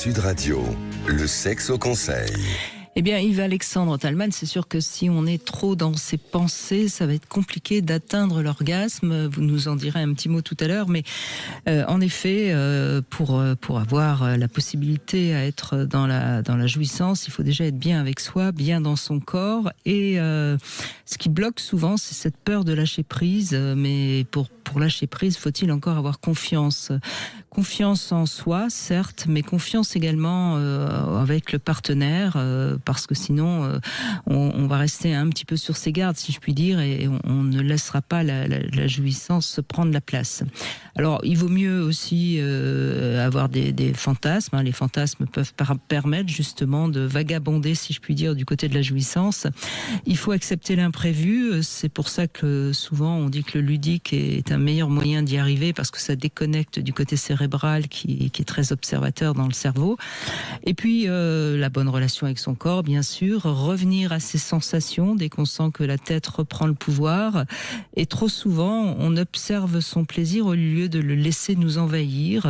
Sud Radio, le sexe au conseil. Eh bien, Yves-Alexandre Thalmann, c'est sûr que si on est trop dans ses pensées, ça va être compliqué d'atteindre l'orgasme. Vous nous en direz un petit mot tout à l'heure, mais en effet, pour avoir la possibilité à être dans la jouissance, il faut déjà être bien avec soi, bien dans son corps. Et ce qui bloque souvent, c'est cette peur de lâcher prise. Mais pour lâcher prise, faut-il encore avoir confiance. Confiance en soi, certes, mais confiance également avec le partenaire, parce que sinon, on va rester un petit peu sur ses gardes, si je puis dire, et on ne laissera pas la jouissance prendre la place. Alors, il vaut mieux aussi avoir des fantasmes. Les fantasmes peuvent permettre justement de vagabonder, si je puis dire, du côté de la jouissance. Il faut accepter l'imprévu. C'est pour ça que souvent, on dit que le ludique est un meilleur moyen d'y arriver, parce que ça déconnecte du côté cérébral qui est très observateur dans le cerveau. Et puis, la bonne relation avec son corps, bien sûr. Revenir à ses sensations dès qu'on sent que la tête reprend le pouvoir. Et trop souvent, on observe son plaisir au lieu de le laisser nous envahir.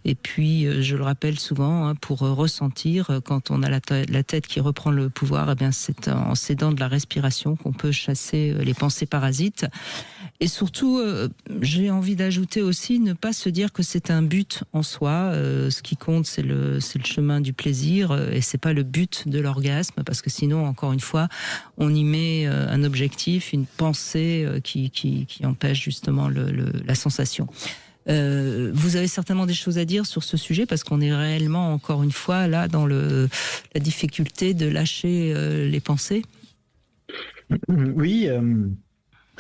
Et puis, je le rappelle souvent, pour ressentir, quand on a la tête qui reprend le pouvoir, eh bien, c'est en s'aidant de la respiration qu'on peut chasser les pensées parasites. Et surtout, j'ai envie d'ajouter aussi, ne pas se dire que c'est un but en soi. Ce qui compte, c'est le chemin du plaisir, et c'est pas le but de l'orgasme, parce que sinon, encore une fois, on y met un objectif, une pensée qui empêche justement la sensation. Vous avez certainement des choses à dire sur ce sujet, parce qu'on est réellement, encore une fois, là dans la difficulté de lâcher les pensées. Oui.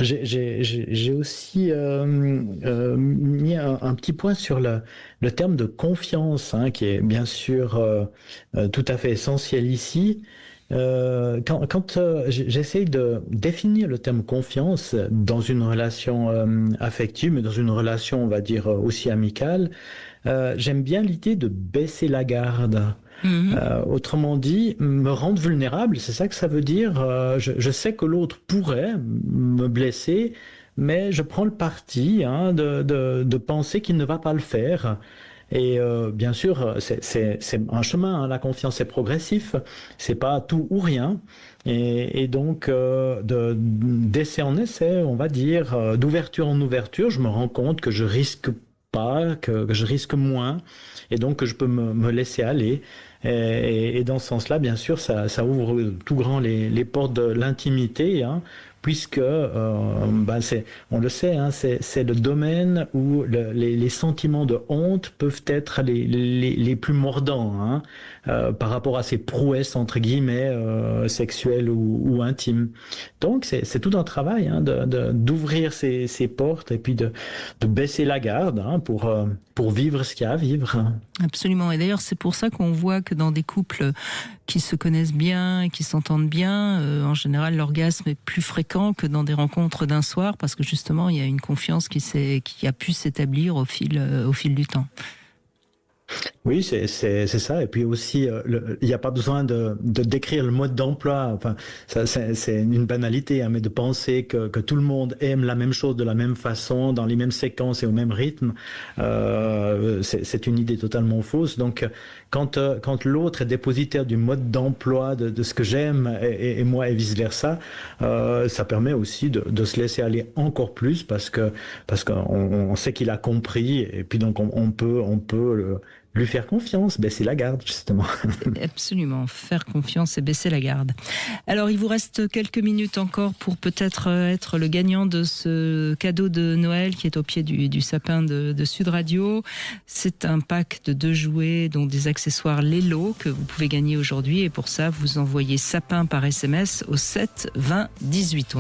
J'ai aussi mis un petit point sur le terme de confiance, qui est bien sûr tout à fait essentiel ici. Quand j'essaye de définir le terme confiance dans une relation affective, mais dans une relation, on va dire, aussi amicale, j'aime bien l'idée de baisser la garde. Autrement dit, me rendre vulnérable, c'est ça que ça veut dire. Je sais que l'autre pourrait me blesser, mais je prends le parti de penser qu'il ne va pas le faire. Et bien sûr, c'est un chemin. La confiance est progressif. C'est pas tout ou rien. Et donc, d'essai en essai, on va dire, d'ouverture en ouverture, je me rends compte que je risque pas, que je risque moins, et donc que je peux me laisser aller. Et dans ce sens-là, bien sûr, ça ouvre tout grand les portes de l'intimité, puisque on le sait, c'est le domaine où les sentiments de honte peuvent être les plus mordants, par rapport à ces prouesses entre guillemets sexuelles ou intimes. Donc c'est tout un travail d'ouvrir ces portes, et puis de baisser la garde pour vivre ce qu'il y a à vivre. Absolument. Et d'ailleurs, c'est pour ça qu'on voit que dans des couples qui se connaissent bien et qui s'entendent bien, en général, l'orgasme est plus fréquent que dans des rencontres d'un soir, parce que justement, il y a une confiance qui a pu s'établir au fil du temps. Oui, c'est ça. Et puis aussi, il n'y a pas besoin de décrire le mode d'emploi. Enfin, ça, c'est une banalité, mais de penser que tout le monde aime la même chose de la même façon, dans les mêmes séquences et au même rythme, c'est une idée totalement fausse. Donc, quand l'autre est dépositaire du mode d'emploi de ce que j'aime et moi et vice versa, ça permet aussi de se laisser aller encore plus, parce qu'on sait qu'il a compris, et puis donc on peut lui faire confiance, baisser la garde, justement. Absolument, faire confiance et baisser la garde. Alors, il vous reste quelques minutes encore pour peut-être être le gagnant de ce cadeau de Noël qui est au pied du sapin de Sud Radio. C'est un pack de 2 jouets, dont des accessoires Lelo, que vous pouvez gagner aujourd'hui. Et pour ça, vous envoyez sapin par SMS au 7 20 18.